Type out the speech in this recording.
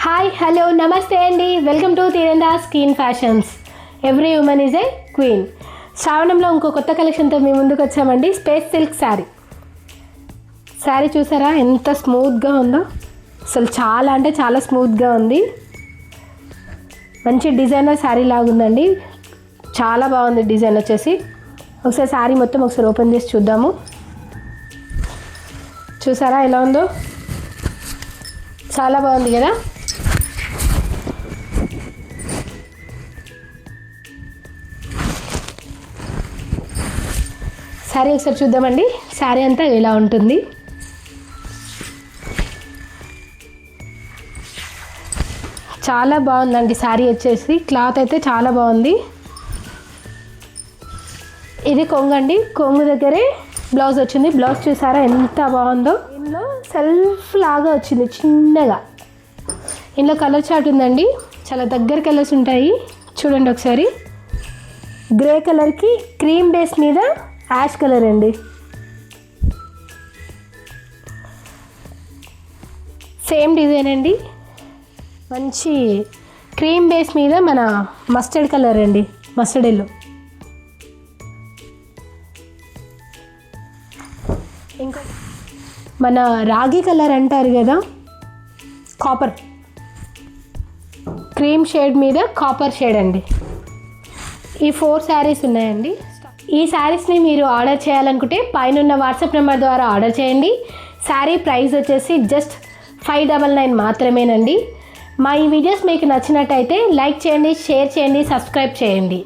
Hi hello నమస్తే అండి, welcome to Thirandas skin fashions. Every woman is a queen. శ్రావణంలో ఇంకో కొత్త కలెక్షన్తో మీ ముందుకు వచ్చామండి. స్పేస్ సిల్క్ శారీ చూసారా ఎంత స్మూత్గా ఉందో, అసలు చాలా అంటే చాలా స్మూత్గా ఉంది. మంచి డిజైనర్ శారీ లాగుందండి, చాలా బాగుంది డిజైన్ వచ్చేసి. ఒకసారి శారీ మొత్తం ఒకసారి ఓపెన్ చేసి చూద్దాము. చూసారా ఎలా ఉందో, చాలా బాగుంది కదా. శారీ ఒకసారి చూద్దామండి, శారీ అంతా ఎలా ఉంటుంది. చాలా బాగుందండి శారీ వచ్చేసి, క్లాత్ అయితే చాలా బాగుంది. ఇది కొంగండి, కొంగు దగ్గరే బ్లౌజ్ వచ్చింది. బ్లౌజ్ చూసారా ఎంత బాగుందో. ఇందులో సెల్ఫ్ లాగా వచ్చింది చిన్నగా. ఇందులో కలర్ చార్ట్ ఉందండి, చాలా దగ్గర కలర్స్ ఉంటాయి. చూడండి ఒకసారి. గ్రే కలర్కి క్రీమ్ బేస్ మీద యాష్ కలర్ అండి. సేమ్ డిజైన్ అండి, మంచి క్రీమ్ బేస్ మీద మన మస్టర్డ్ కలర్ అండి, మస్టర్డ్ ఎల్లో. ఇంకా మన రాగి కలర్ అంటారు కదా, కాపర్ క్రీమ్ షేడ్ మీద కాపర్ షేడ్ అండి. ఈ 4 శారీస్ ఉన్నాయండి. ఈ శారీస్ని మీరు ఆర్డర్ చేయాలనుకుంటే పైన వాట్సాప్ నెంబర్ ద్వారా ఆర్డర్ చేయండి. శారీ ప్రైస్ వచ్చేసి జస్ట్ 599 మాత్రమేనండి. మా ఈ వీడియోస్ మీకు నచ్చినట్టయితే లైక్ చేయండి, షేర్ చేయండి, సబ్స్క్రైబ్ చేయండి.